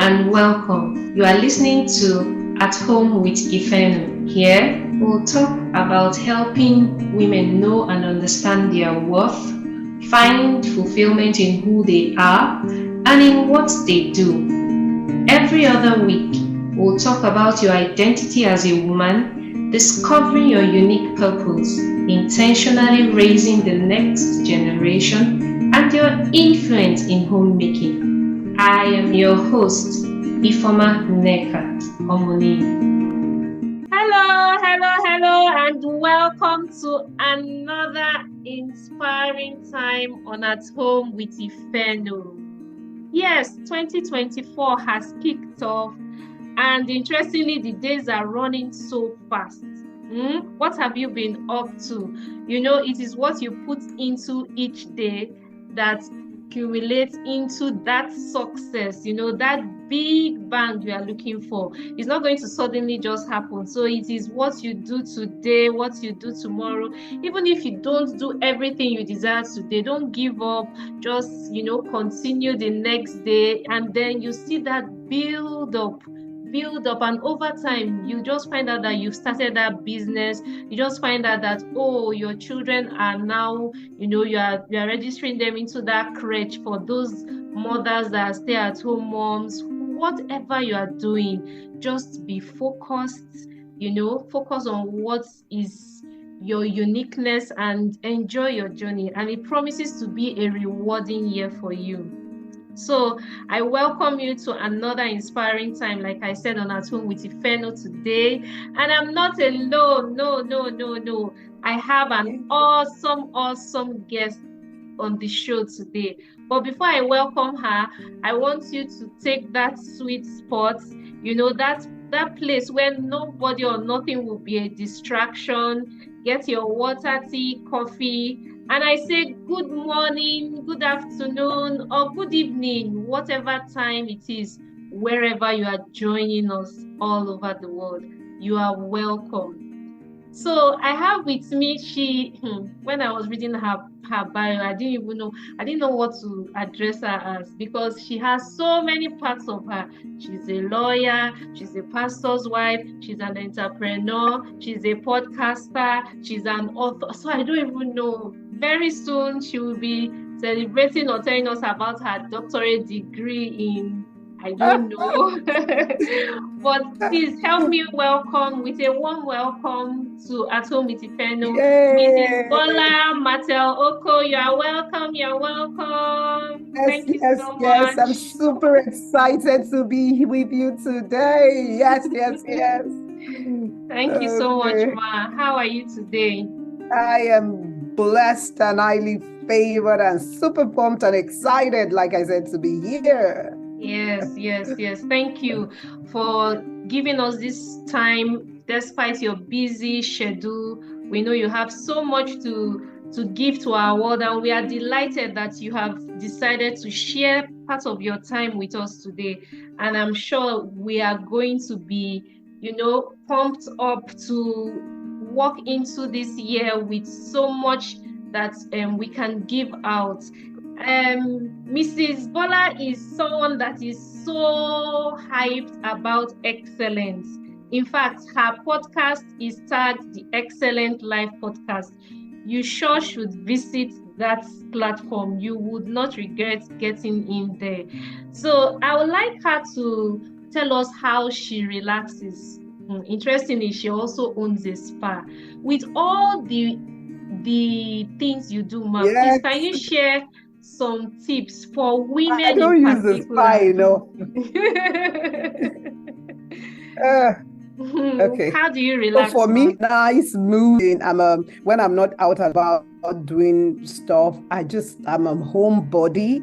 and welcome. You are listening to At Home with Ifenu. Here, we'll talk about helping women know and understand their worth, find fulfillment in who they are, and in what they do. Every other week, we'll talk about your identity as a woman, discovering your unique purpose, intentionally raising the next generation, and your influence in homemaking. I am your host, Ifoma Nneka Omoni. Hello, and welcome to another inspiring time on At Home with Ifenu. Yes, 2024 has kicked off, and interestingly, the days are running so fast. What have you been up to? You know, it is what you put into each day that accumulates into that success, that big bang you are looking for. It's not going to suddenly just happen. So it is what you do today, what you do tomorrow. Even if you don't do everything you desire today, don't give up. Just, continue the next day, and then you see that build up, and over time you just find out that you've started that business. You just find out that your children are now, you are registering them into that crèche for those mothers that are stay-at-home moms. Whatever you are doing, just be focused, focus on what is your uniqueness and enjoy your journey, and it promises to be a rewarding year for you. So I welcome you to another inspiring time, like I said, on At Home with Ifenu today. And I'm not alone. No. I have an awesome guest on the show today. But before I welcome her, I want you to take that sweet spot, that place where nobody or nothing will be a distraction. Get your water, tea, coffee, and I say good morning, good afternoon, or good evening, whatever time it is, wherever you are joining us all over the world. You are welcome. So I have with me, when I was reading her bio, I didn't know what to address her as, because she has so many parts of her. She's a lawyer, she's a pastor's wife, she's an entrepreneur, she's a podcaster, she's an author. So I don't even know. Very soon she will be celebrating or telling us about her doctorate degree in, I don't know. But please help me welcome with a warm welcome to At Home with Ifenu, Mrs. Bola Matel-Okoh. You're welcome. Thank you so much. Yes, I'm super excited to be with you today. Yes. Thank you so much, Ma. How are you today? I am blessed and highly favored and super pumped and excited, like I said, to be here. Yes. Thank you for giving us this time despite your busy schedule. We know you have so much to give to our world, and we are delighted that you have decided to share part of your time with us today. And I'm sure we are going to be, pumped up to walk into this year with so much that we can give out. Mrs. Bola is someone that is so hyped about excellence. In fact, her podcast is tagged the Excellent Life Podcast. You sure should visit that platform. You would not regret getting in there. So I would like her to tell us how she relaxes. Interestingly, she also owns a spa. With all the things you do, ma'am, please can you share some tips for women? I don't use the spa, Okay. How do you relax? So for me, nice moving. When I'm not out about doing stuff, I'm a homebody.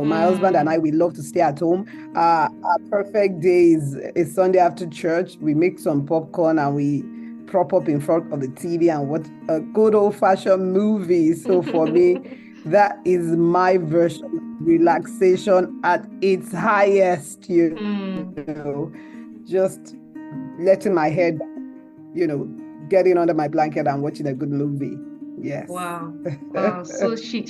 My husband and I, we love to stay at home. Our perfect day is Sunday after church. We make some popcorn and we prop up in front of the TV and watch a good old-fashioned movie. So for me, that is my version of relaxation at its highest. Just letting my head, getting under my blanket and watching a good movie. Yes. Wow. Wow. So she's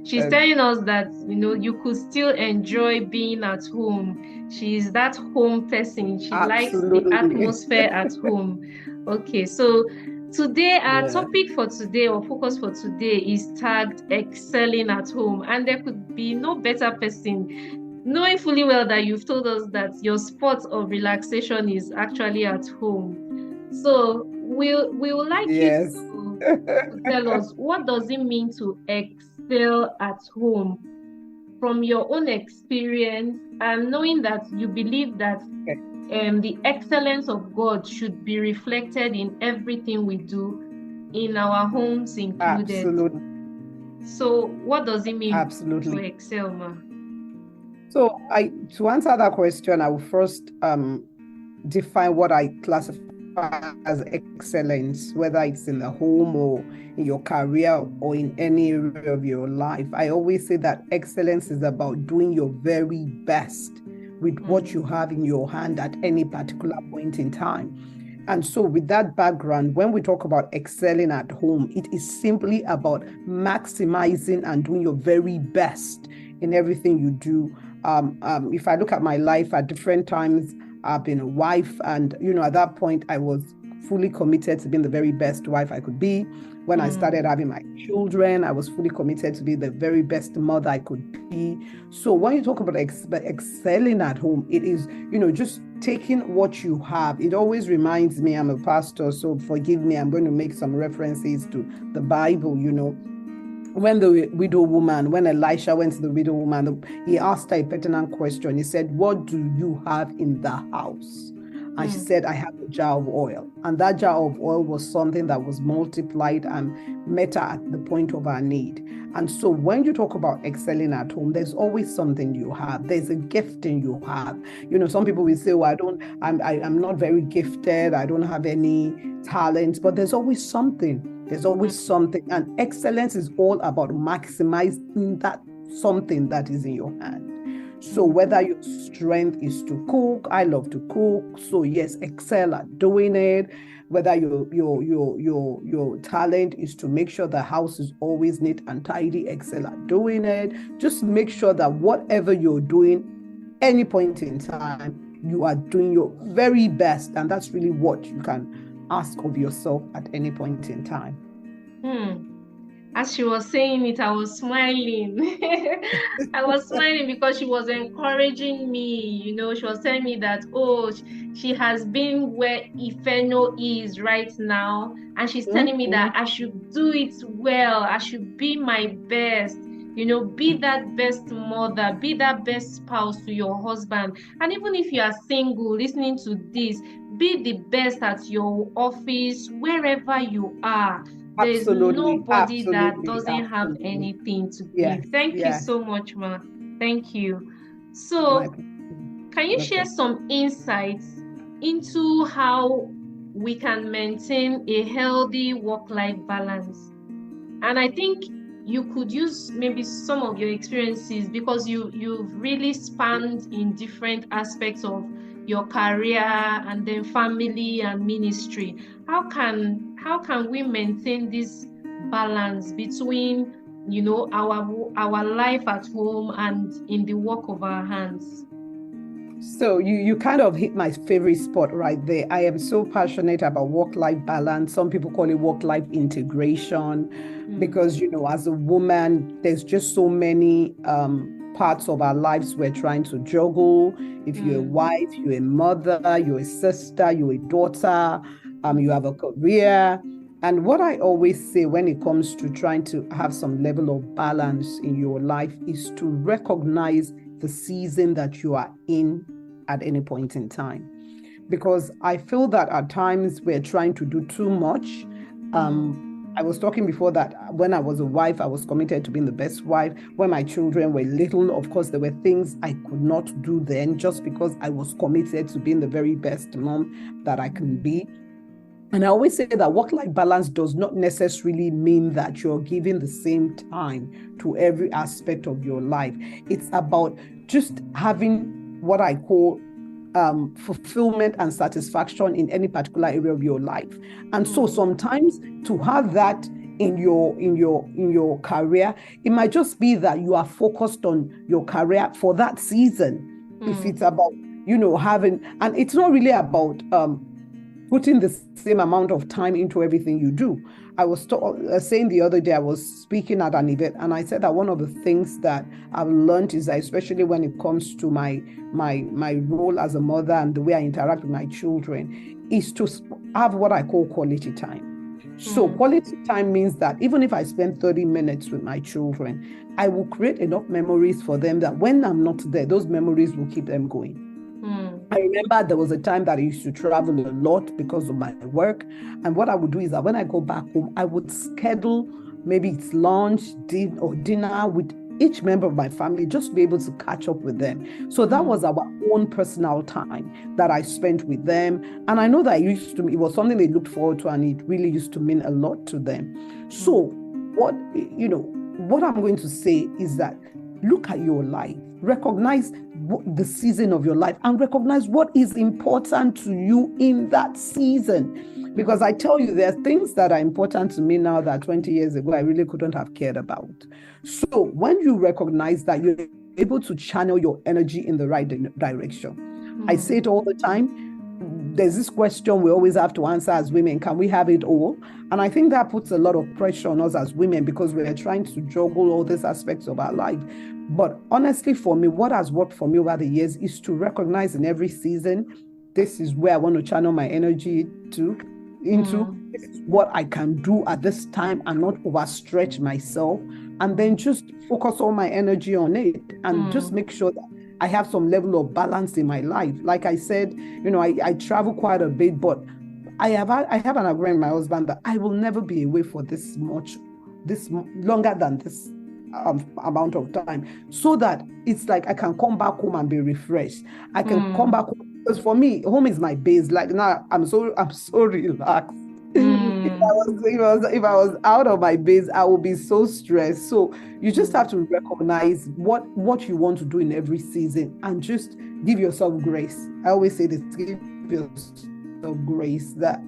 telling us that, you could still enjoy being at home. She's that home person. She likes the Absolutely. atmosphere at home. Okay, so today our Yeah. topic for today, or focus for today, is tagged excelling at home. And there could be no better person, knowing fully well that you've told us that your spot of relaxation is actually at home. So we would like you Yes. to tell us, what does it mean to excel at home from your own experience, and knowing that you believe that the excellence of God should be reflected in everything we do, in our homes included. Absolutely. So what does it mean to Absolutely. excel, ma? So to answer that question, I will first define what I classify as excellence, whether it's in the home or in your career or in any area of your life. I always say that excellence is about doing your very best with what you have in your hand at any particular point in time. And so with that background, when we talk about excelling at home, it is simply about maximizing and doing your very best in everything you do. If I look at my life at different times, I've been a wife, and at that point I was fully committed to being the very best wife I could be. When I started having my children, I was fully committed to be the very best mother I could be. So when you talk about excelling at home, it is, just taking what you have. It always reminds me, I'm a pastor, so forgive me, I'm going to make some references to the Bible. When when Elisha went to the widow woman, he asked her a pertinent question. He said, "What do you have in the house?" And she said, "I have a jar of oil." And that jar of oil was something that was multiplied and met her at the point of her need. And so when you talk about excelling at home, there's always something you have. There's a gifting you have. Some people will say, "Well, I'm not very gifted. I don't have any talent," but there's always something. There's always something. And excellence is all about maximizing that something that is in your hand. So whether your strength is to cook, I love to cook. So yes, excel at doing it. Whether your talent is to make sure the house is always neat and tidy, excel at doing it. Just make sure that whatever you're doing, any point in time, you are doing your very best. And that's really what you can ask of yourself at any point in time. As she was saying it, I was smiling. I was smiling because she was encouraging me. She was telling me that, she has been where Ifeno is right now, and she's telling me that I should do it well. I should be my best. Be that best mother, be that best spouse to your husband. And even if you are single, listening to this, be the best at your office, wherever you are. There's nobody that doesn't have anything to give. Thank you so much, ma. Thank you. So, can you share some insights into how we can maintain a healthy work-life balance? And I think you could use maybe some of your experiences, because you've really spanned in different aspects of your career and then family and ministry. How can we maintain this balance between our life at home and in the work of our hands? So you kind of hit my favorite spot right there. I am so passionate about work-life balance. Some people call it work-life integration, because as a woman, there's just so many parts of our lives we're trying to juggle. If you're a wife, you're a mother, you're a sister, you're a daughter, you have a career. And what I always say when it comes to trying to have some level of balance in your life is to recognize the season that you are in at any point in time. Because I feel that at times we're trying to do too much. I was talking before that when I was a wife, I was committed to being the best wife. When my children were little, of course, there were things I could not do then, just because I was committed to being the very best mom that I can be. And I always say that work-life balance does not necessarily mean that you're giving the same time to every aspect of your life. It's about just having what I call fulfillment and satisfaction in any particular area of your life. And so sometimes to have that in your career. It might just be that you are focused on your career for that season. If it's about, having, and it's not really about putting the same amount of time into everything you do. I was saying the other day, I was speaking at an event, and I said that one of the things that I've learned is that, especially when it comes to my role as a mother and the way I interact with my children, is to have what I call quality time. So quality time means that even if I spend 30 minutes with my children, I will create enough memories for them that when I'm not there, those memories will keep them going. I remember there was a time that I used to travel a lot because of my work. And what I would do is that when I go back home, I would schedule maybe it's lunch, dinner with each member of my family, just to be able to catch up with them. So that was our own personal time that I spent with them. And I know that it was something they looked forward to, and it really used to mean a lot to them. So what I'm going to say is that look at your life, recognize the season of your life, and recognize what is important to you in that season. Because I tell you, there are things that are important to me now that 20 years ago I really couldn't have cared about. So when you recognize that, you're able to channel your energy in the right direction. I say it all the time. There's this question we always have to answer as women: can we have it all? And I think that puts a lot of pressure on us as women, because we're trying to juggle all these aspects of our life. But honestly, for me, what has worked for me over the years is to recognize in every season, this is where I want to channel my energy into. This is what I can do at this time and not overstretch myself. And then just focus all my energy on it, and just make sure that I have some level of balance in my life. Like I said, I travel quite a bit, but I have an agreement with my husband that I will never be away for this longer than this amount of time, so that it's like I can come back home and be refreshed. I can come back home, because for me, home is my base. Like now, I'm so relaxed. If I was out of my base, I would be so stressed. So you just have to recognize what you want to do in every season, and just give yourself grace. I always say this: give yourself grace, that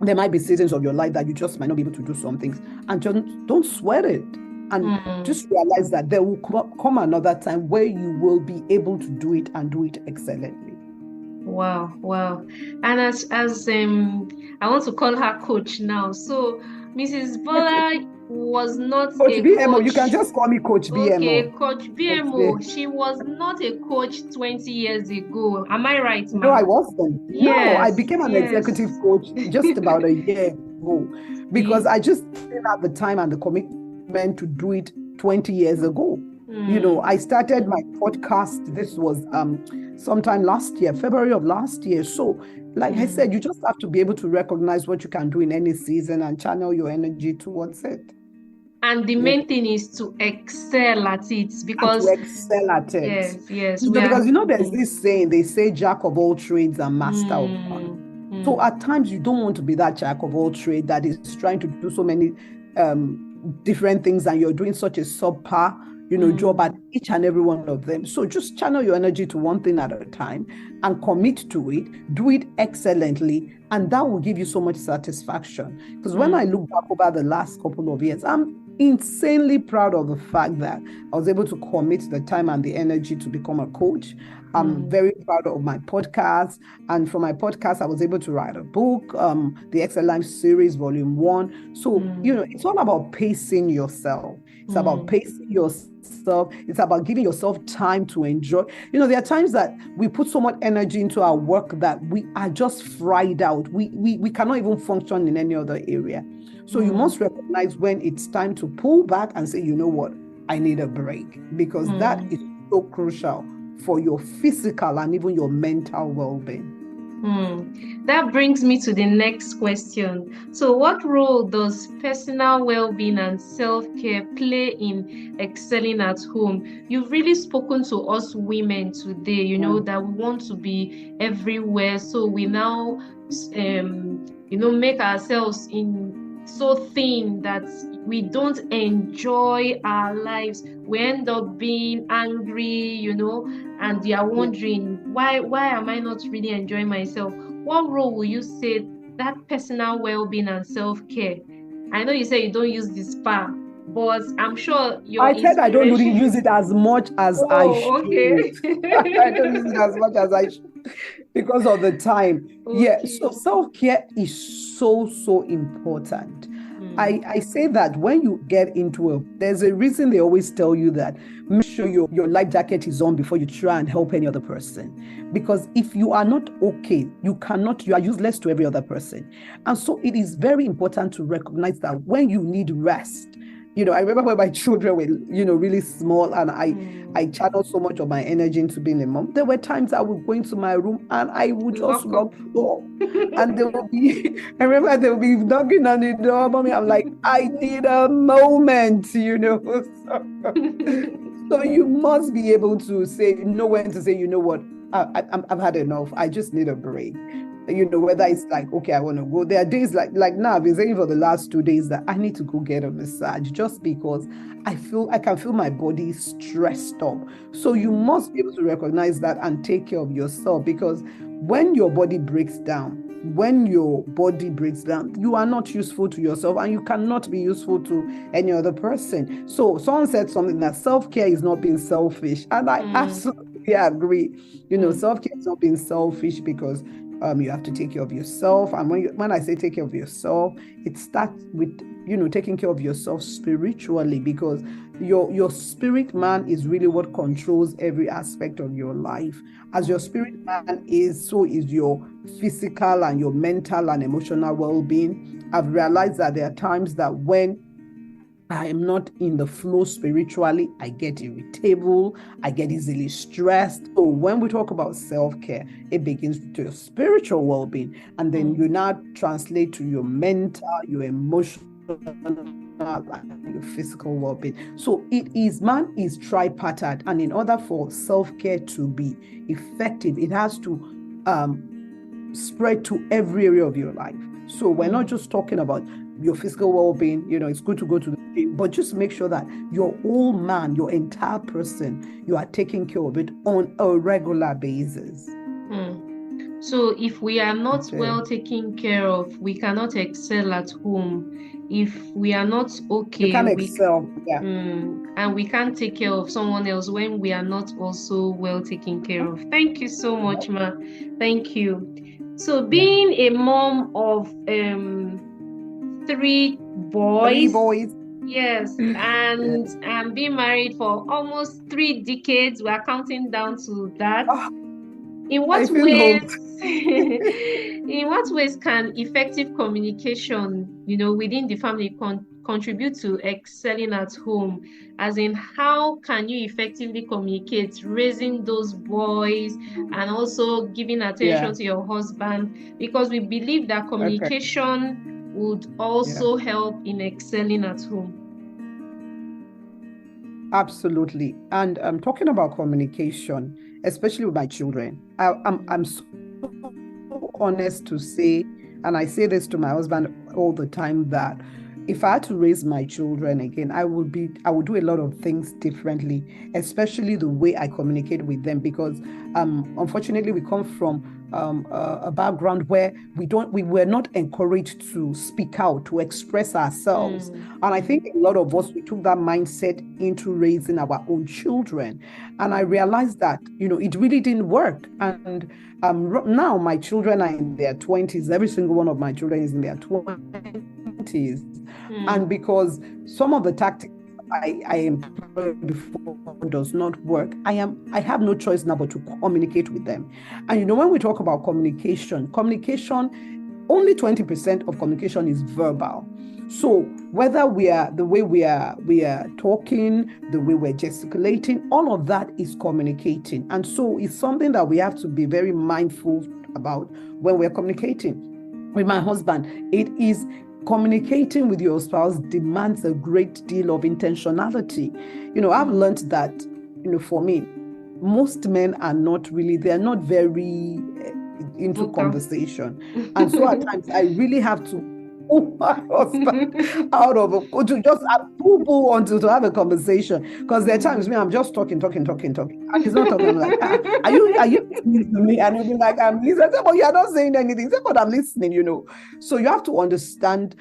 there might be seasons of your life that you just might not be able to do some things, and just don't sweat it. And just realize that there will come another time where you will be able to do it, and do it excellently. Wow. And as I want to call her coach now. So Mrs. Bola was not Coach a BMO. coach. You can just call me Coach BMO. Okay, Coach BMO. She was not a coach 20 years ago. Am I right, ma'am? No, I wasn't. Yes, no, I became an executive coach just about a year ago, because I just didn't have the time and the commitment to do it 20 years ago. I started my podcast. This was sometime last year, February of last year. So like I said, you just have to be able to recognize what you can do in any season and channel your energy towards it. And the main thing is to excel at it, because Yes. Because there's this saying, they say jack of all trades and master of none. So at times you don't want to be that jack of all trades that is trying to do so many different things, and you're doing such a subpar job at each and every one of them. So just channel your energy to one thing at a time and commit to it, do it excellently, and that will give you so much satisfaction. Because when I look back over the last couple of years, I'm insanely proud of the fact that I was able to commit the time and the energy to become a coach. I'm very proud of my podcast. And from my podcast, I was able to write a book, the Excellence Series, Volume 1. So, it's all about pacing yourself. It's about pacing yourself. It's about giving yourself time to enjoy. There are times that we put so much energy into our work that we are just fried out. We cannot even function in any other area. So you must recognize when it's time to pull back and say, you know what, I need a break, because that is so crucial for your physical and even your mental well-being. That brings me to the next question. So what role does personal well-being and self-care play in excelling at home? You've really spoken to us women today, that we want to be everywhere. So we now, make ourselves so thin that we don't enjoy our lives. We end up being angry, and you are wondering, why am I not really enjoying myself? What role will you say that personal well-being and self-care I know you say you don't use the spa, but I'm sure your I said I don't really inspiration. use it as much as I Oh, should. okay. I don't use it as much as I should because of the time. Yeah, Okay. so self-care is so important. I say that when you get into there's a reason they always tell you that make sure your life jacket is on before you try and help any other person. Because if you are not okay, you are useless to every other person. And so it is very important to recognize that when you need rest, I remember when my children were, really small, and I channeled so much of my energy into being a mom. There were times I would go into my room and I would just lock the door. And I remember they would be knocking on the door, mommy. I'm like, I need a moment, So you must be able to know when to say, you know what, I've had enough. I just need a break. Whether it's like, okay, I want to go. There are days like now, I've been saying for the last 2 days that I need to go get a massage just because I can feel my body stressed up. So you must be able to recognize that and take care of yourself, because when your body breaks down, you are not useful to yourself, and you cannot be useful to any other person. So someone said something that self-care is not being selfish, and I absolutely agree. Self-care is not being selfish, because you have to take care of yourself. And when I say take care of yourself, it starts with taking care of yourself spiritually, because your spirit man is really what controls every aspect of your life. As your spirit man is, so is your physical and your mental and emotional well-being. I've realized that there are times that when I am not in the flow spiritually, I get irritable, I get easily stressed. So when we talk about self-care, it begins with your spiritual well-being, and then you now translate to your mental, your emotional, and your physical well-being. So man is tripartite, and in order for self-care to be effective, it has to spread to every area of your life. So we're not just talking about your physical well-being. It's good to go to the gym, but just make sure that your whole man, your entire person, you are taking care of it on a regular basis. So if we are not well taken care of, we cannot excel at home. If we are not okay, you can't excel. Yeah. And we can't take care of someone else when we are not also well taken care of. Thank you so much, Ma. Thank you. So being a mom of 3 boys. Yes, and being married for almost 3 decades. We are counting down to that. In what ways can effective communication, within the family contribute to excelling at home? As in, how can you effectively communicate raising those boys and also giving attention to your husband? Because we believe that communication would also help in excelling at home. Absolutely. And I'm talking about communication, especially with my children. I'm so honest to say, and I say this to my husband all the time, that if I had to raise my children again, I would do a lot of things differently, especially the way I communicate with them, because unfortunately we come from a background where we were not encouraged to speak out, to express ourselves. And I think a lot of us, we took that mindset into raising our own children. And I realized that, it really didn't work. And now my children are in their 20s. Every single one of my children is in their 20s. And because some of the tactics I employed before does not work, I have no choice now but to communicate with them. And when we talk about communication, only 20% of communication is verbal. So whether the way we are talking, the way we're gesticulating, all of that is communicating. And so it's something that we have to be very mindful about when we're communicating. With my husband, it is communicating with your spouse demands a great deal of intentionality. I've learned that, for me, most men are not very into conversation. And so at times I really have to pull my husband out of to just pull onto to have a conversation, because there are times when I'm just talking, and he's not talking. I'm like, are you listening to me? And he'll be like, I'm listening. I say, but you're not saying anything. I say, but I'm listening. So you have to understand,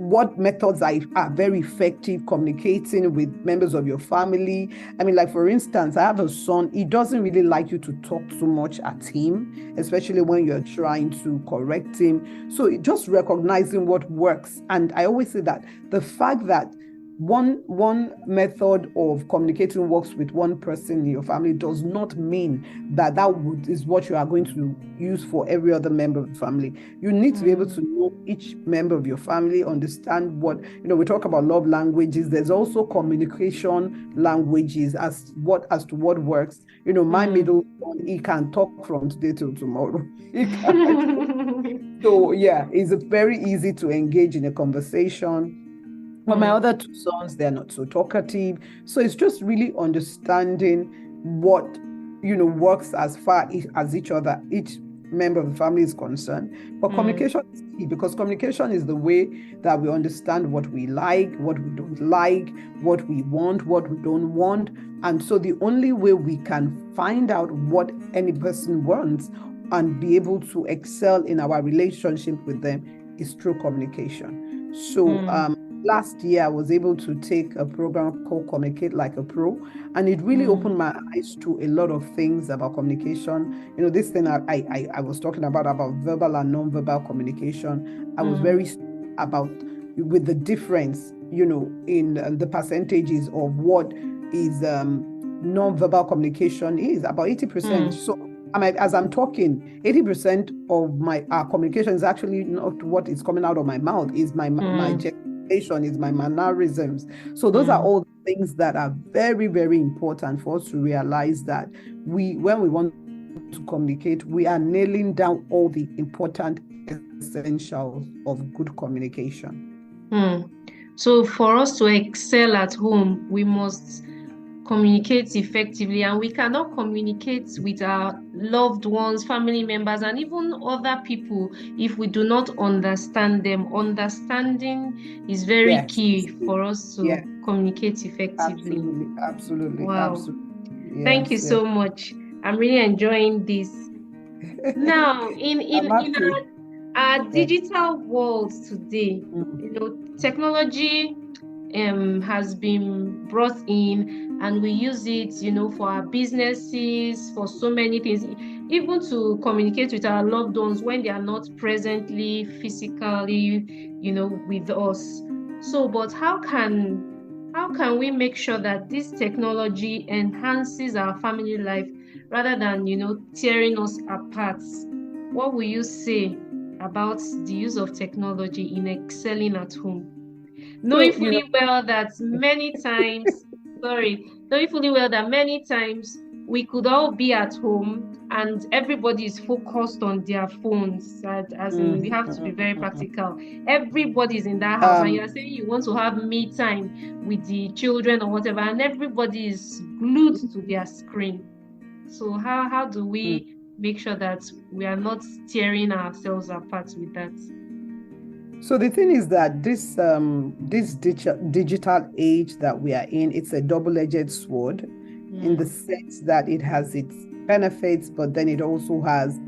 what methods are very effective communicating with members of your family. I mean, like for instance, I have a son, he doesn't really like you to talk too much at him, especially when you're trying to correct him. So just recognizing what works. And I always say that the fact that one method of communicating works with one person in your family does not mean that is what you are going to use for every other member of the family. You need to be able to know each member of your family, understand what, we talk about love languages. There's also communication languages as to what works. My middle son, he can talk from today till tomorrow. So yeah, it's very easy to engage in a conversation. But my other two sons, they're not so talkative. So it's just really understanding what, works as far as each member of the family is concerned. But communication is key, because communication is the way that we understand what we like, what we don't like, what we want, what we don't want. And so the only way we can find out what any person wants and be able to excel in our relationship with them is through communication. So last year, I was able to take a program called Communicate Like a Pro, and it really opened my eyes to a lot of things about communication. This thing I was talking about verbal and non-verbal communication. I was very about with the difference, in the percentages of what is non-verbal communication is about 80%. So as I'm talking, 80% of our communication is actually not what is coming out of my mouth, is my is my mannerisms. So those are all things that are very, very important for us to realize that when we want to communicate, we are nailing down all the important essentials of good communication. So for us to excel at home, we must communicate effectively, and we cannot communicate with our loved ones, family members, and even other people if we do not understand them. Understanding is very key for us to communicate effectively. Absolutely. Wow. Absolutely. Yes, thank you so much. I'm really enjoying this. Now, in our digital world today, technology has been brought in, and we use it, for our businesses, for so many things, even to communicate with our loved ones when they are not presently physically, with us. So, but how can we make sure that this technology enhances our family life rather than, tearing us apart? What will you say about the use of technology in excelling at home? Knowing fully well that many times we could all be at home and everybody is focused on their phones. As in, we have to be very practical. Everybody's in that house, and you're saying you want to have me time with the children or whatever, and everybody is glued to their screen. So how do we make sure that we are not tearing ourselves apart with that? So the thing is that this digital age that we are in, it's a double-edged sword in the sense that it has its benefits, but then it also has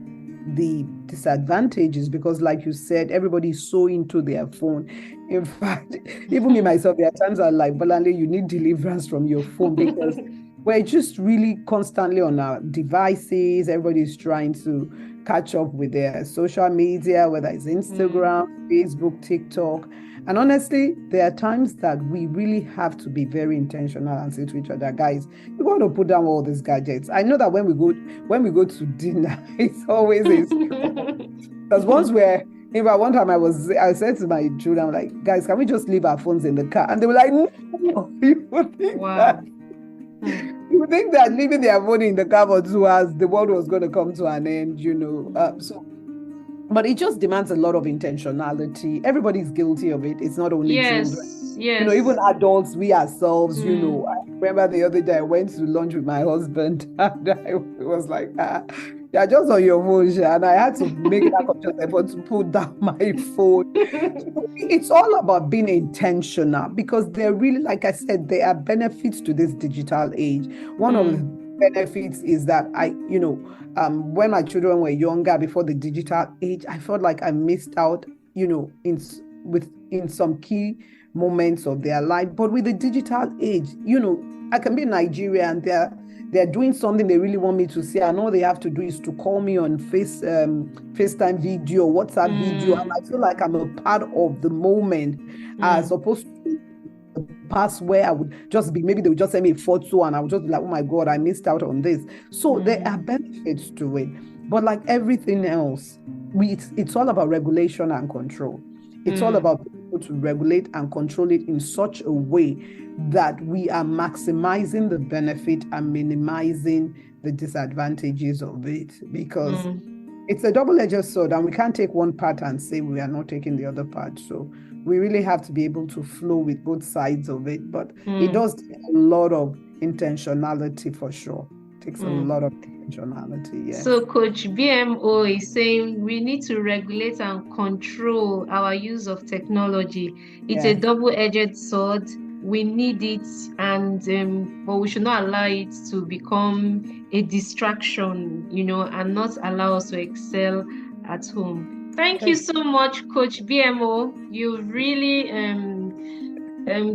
the disadvantages, because like you said, everybody is so into their phone. In fact, even me myself, there are times I'm like, Abolanle, you need deliverance from your phone, because we're just really constantly on our devices. Everybody's trying to catch up with their social media, whether it's Instagram, Facebook, TikTok. And honestly, there are times that we really have to be very intentional and say to each other, guys, you got to put down all these gadgets. I know that when we go to dinner, it's always a struggle. Because one time I said to my children, I'm like, guys, can we just leave our phones in the car? And they were like, no, you would think that. You would think that leaving their phone in the car for 2 hours, the world was going to come to an end, but it just demands a lot of intentionality. Everybody's guilty of it. It's not only children. Yes. Even adults, we ourselves, I remember the other day I went to lunch with my husband and I was like, you're just on your phone, and I had to make that conscious effort to put down my phone. It's all about being intentional, because they're really, like I said, there are benefits to this digital age. One of the benefits is that when my children were younger, before the digital age, I felt like I missed out, in in some key moments of their life. But with the digital age, I can be in Nigeria and they're doing something they really want me to see, and all they have to do is to call me on FaceTime video, WhatsApp video, and I feel like I'm a part of the moment, as opposed to the past where I would just be, maybe they would just send me a photo and I would just be like, oh my God, I missed out on this. So there are benefits to it. But like everything else, it's all about regulation and control. It's all about being able to regulate and control it in such a way that we are maximizing the benefit and minimizing the disadvantages of it, because it's a double-edged sword, and we can't take one part and say we are not taking the other part. So we really have to be able to flow with both sides of it. But it does take a lot of intentionality, for sure. It takes a lot of intentionality. Yes. So Coach BMO is saying we need to regulate and control our use of technology. It's a double-edged sword. We need it, and but we should not allow it to become a distraction, and not allow us to excel at home. Thank you so much, Coach BMO. You've really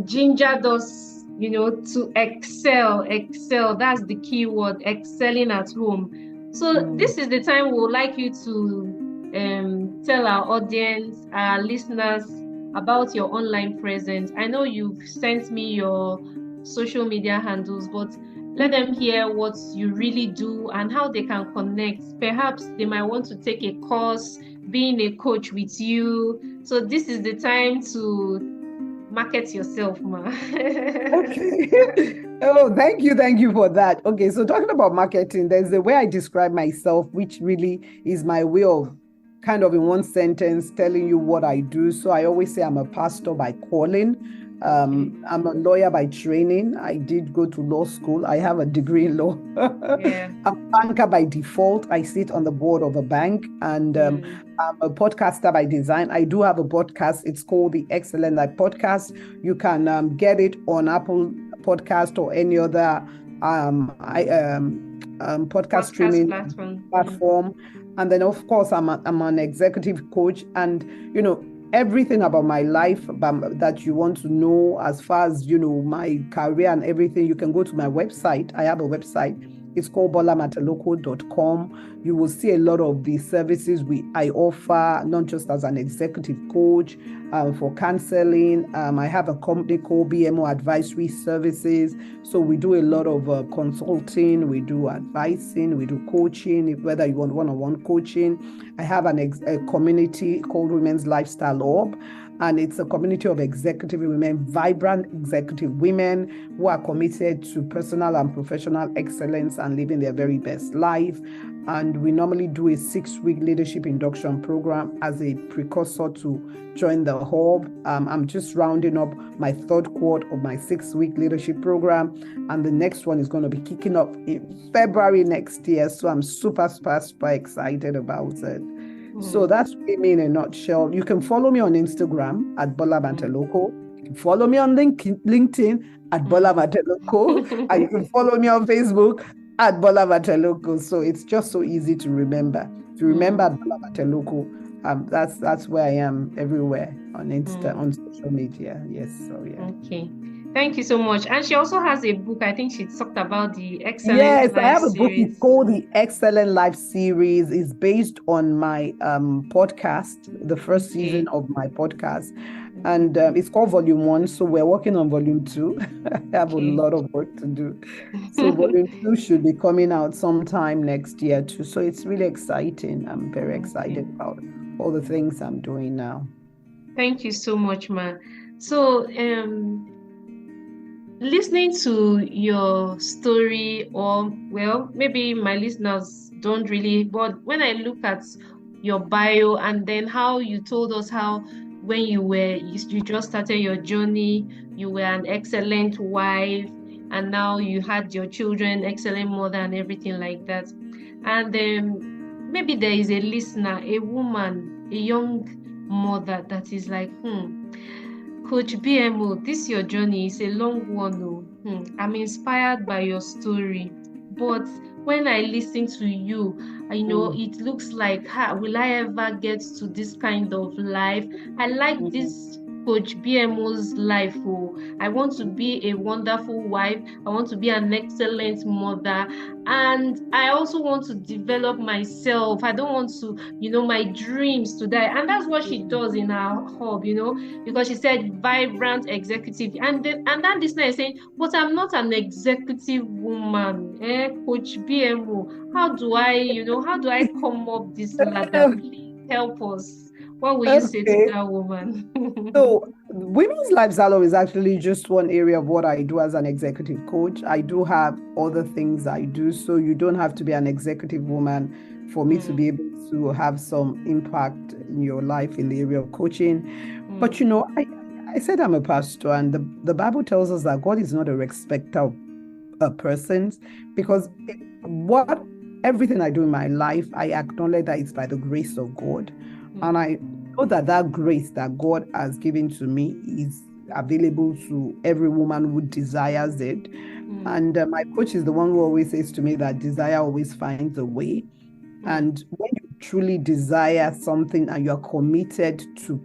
gingered us, to excel. That's the key word, excelling at home. So this is the time we would like you to tell our audience, our listeners, about your online presence. I know you've sent me your social media handles, but let them hear what you really do and how they can connect. Perhaps they might want to take a course, being a coach with you. So this is the time to market yourself, ma. Okay. Oh, thank you for that. Okay, so talking about marketing, there's the way I describe myself, which really is my way of kind of in one sentence telling you what I do. So I always say I'm a pastor by calling. I'm a lawyer by training. I did go to law school. I have a degree in law. I'm a banker by default. I sit on the board of a bank, and I'm a podcaster by design. I do have a podcast. It's called the Excellent Life Podcast. You can get it on Apple Podcast or any other podcast streaming platform. And then, of course, I'm an executive coach, and everything about my life that you want to know, as far as my career and everything, you can go to my website. I have a website. It's called bolamatelokoh.com. You will see a lot of the services I offer, not just as an executive coach, for counseling. I have a company called BMO Advisory Services. So we do a lot of consulting, we do advising, we do coaching, whether you want one-on-one coaching. I have a community called Women's Lifestyle Hub. And it's a community of executive women, vibrant executive women who are committed to personal and professional excellence and living their very best life. And we normally do a 6-week leadership induction program as a precursor to join the hub. I'm just rounding up my 3rd quarter of my 6-week leadership program. And the next one is going to be kicking off in February next year. So I'm super, super, super excited about it. So that's me in a nutshell. You can follow me on Instagram at Bola Matel-Okoh. You can follow me on LinkedIn at Bola Matel-Okoh. And you can follow me on Facebook at Bola Matel-Okoh. So it's just so easy to remember. If you remember Bola Matel-Okoh, that's where I am everywhere on on social media. Yes. So yeah. Okay. Thank you so much. And she also has a book. I think she talked about the Excellent Life Life I have a series. book. It's called the Excellent Life series. It's based on my podcast, the first season of my podcast. And it's called Volume 1. So we're working on Volume 2. I have a lot of work to do. So Volume 2 should be coming out sometime next year too. So it's really exciting. I'm very excited about all the things I'm doing now. Thank you so much, ma. So listening to your story, or maybe my listeners don't really, but when I look at your bio and then how you told us how when you just started your journey, you were an excellent wife, and now you had your children, excellent mother, and everything like that. And maybe there is a listener, a woman, a young mother that is like, Coach BMO, this your journey is a long one. I'm inspired by your story, but when I listen to you, it looks like, will I ever get to this kind of life? I like this Coach BMO's life. I want to be a wonderful wife. I want to be an excellent mother. And I also want to develop myself. I don't want to, my dreams to die. And that's what she does in her hub, because she said vibrant executive. And that listener is saying, but I'm not an executive woman. Coach BMO, how do I come up this ladder? Please help us. What will you say to that woman? So women's lifestyle is actually just one area of what I do as an executive coach. I do have other things I do. So you don't have to be an executive woman for me to be able to have some impact in your life in the area of coaching. But I said I'm a pastor, and the Bible tells us that God is not a respecter of persons, because everything I do in my life, I acknowledge that it's by the grace of God. And I know that grace that God has given to me is available to every woman who desires it. And my coach is the one who always says to me that desire always finds a way. And when you truly desire something and you're committed to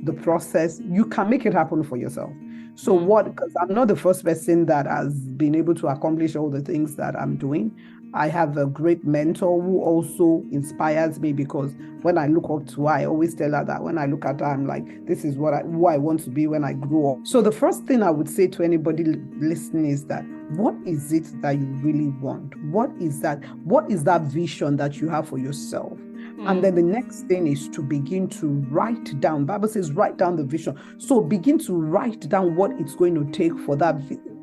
the process, you can make it happen for yourself. So because I'm not the first person that has been able to accomplish all the things that I'm doing. I have a great mentor who also inspires me, because when I look up to her, I always tell her that when I look at her, I'm like, this is who I want to be when I grow up. So the first thing I would say to anybody listening is that, what is it that you really want? What is that vision that you have for yourself? And then the next thing is to begin to write down. Bible says, write down the vision. So begin to write down what it's going to take for that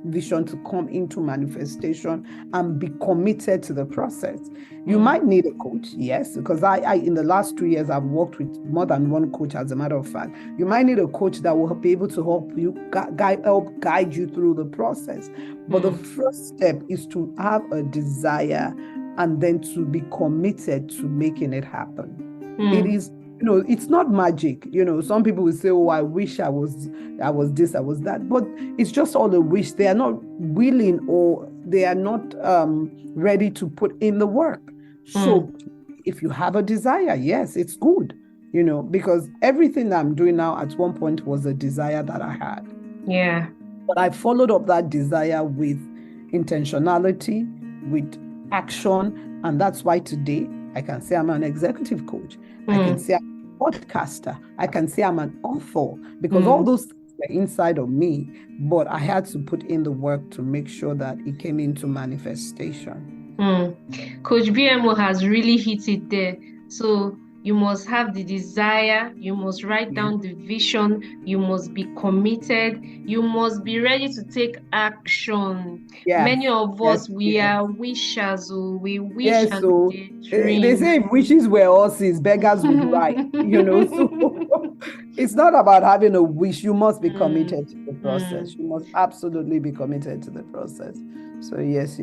vision to come into manifestation, and be committed to the process. You might need a coach, yes, because I in the last 2 years, I've worked with more than one coach, as a matter of fact. You might need a coach that will be able to help you, guide you through the process. But the first step is to have a desire, and then to be committed to making it happen. It is, it's not magic. Some people will say, oh, I wish I was this, I was that. But it's just all a wish. They are not willing, or they are not ready to put in the work. So if you have a desire, yes, it's good, because everything I'm doing now at one point was a desire that I had. Yeah. But I followed up that desire with intentionality, with action. And that's why today I can say I'm an executive coach. I can say I'm a podcaster. I can say I'm an author, because all those things were inside of me, but I had to put in the work to make sure that it came into manifestation. Coach BMO has really hit it there. So you must have the desire, you must write down the vision, you must be committed, you must be ready to take action. Many of us, we are wishers, we wish and we dream. They say if wishes were horses, beggars would ride, So it's not about having a wish. You must be committed to the process. You must absolutely be committed to the process. So yes.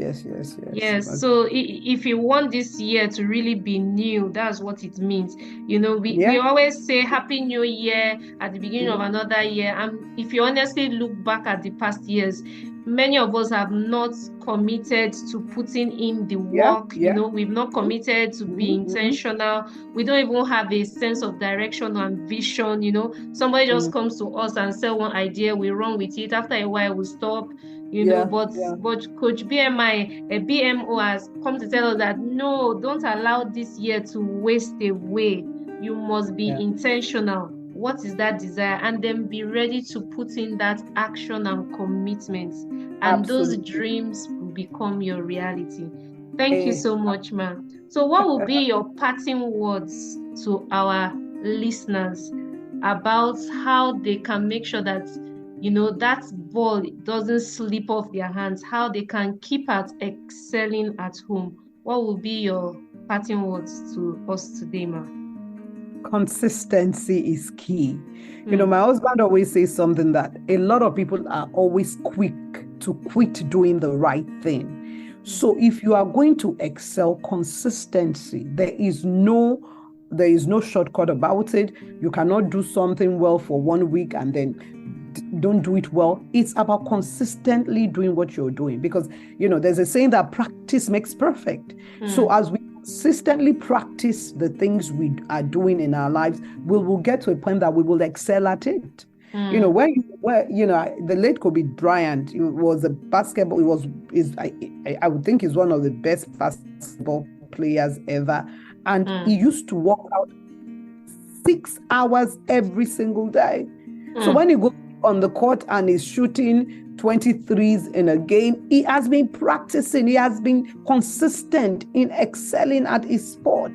So if you want this year to really be new, that's what it means. We always say Happy New Year at the beginning of another year. And if you honestly look back at the past years, many of us have not committed to putting in the work. We've not committed to be intentional. We don't even have a sense of direction and vision. Somebody just comes to us and sell one idea, we run with it. After a while, we stop. But Coach BMO has come to tell us that no, don't allow this year to waste away. You must be intentional. What is that desire? And then be ready to put in that action and commitment. And those dreams will become your reality. Thank you so much, ma'am. So what will be your parting words to our listeners about how they can make sure that that ball doesn't slip off their hands, how they can keep at excelling at home? What will be your parting words to us today, ma'am? Consistency is key. My husband always says something, that a lot of people are always quick to quit doing the right thing. So if you are going to excel, consistency, there is no shortcut about it. You cannot do something well for 1 week and then don't do it well. It's about consistently doing what you're doing, because, there's a saying that practice makes perfect. So as we consistently practice the things we are doing in our lives, we will get to a point that we will excel at it. The late Kobe Bryant, he was a basketball. I would think he's one of the best basketball players ever, and he used to work out 6 hours every single day. So when he goes on the court and is shooting 23s in a game, he has been practicing. He has been consistent in excelling at his sport.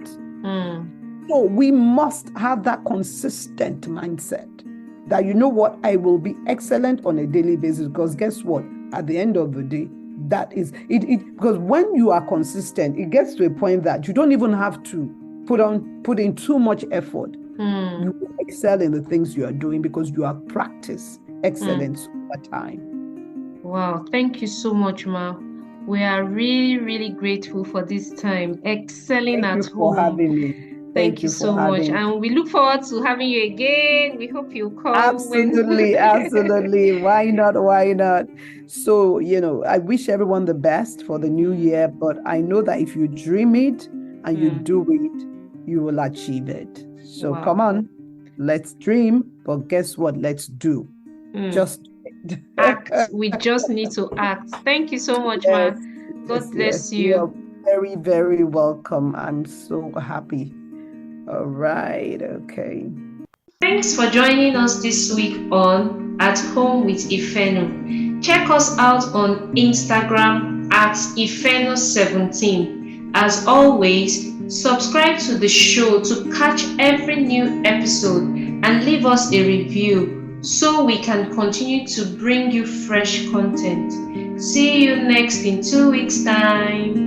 So we must have that consistent mindset that, I will be excellent on a daily basis, because guess what? At the end of the day, that is it. Because when you are consistent, it gets to a point that you don't even have to put in too much effort. You will excel in the things you are doing because you have practiced excellence over time. Wow, thank you so much, Ma. We are really, really grateful for this time. Excelling at home. Thank you for having me. Thank you so much. And we look forward to having you again. We hope you'll come. Absolutely, absolutely. Why not? So, I wish everyone the best for the new year, but I know that if you dream it and you do it, you will achieve it. So come on, let's dream, but guess what? Let's do. Just act. We just need to act. Thank you so much, Ma. God bless you. You're very, very welcome. I'm so happy. All right. Okay. Thanks for joining us this week on At Home with Ifeno. Check us out on Instagram at Ifeno17. As always, subscribe to the show to catch every new episode and leave us a review so we can continue to bring you fresh content. See you next in 2 weeks' time.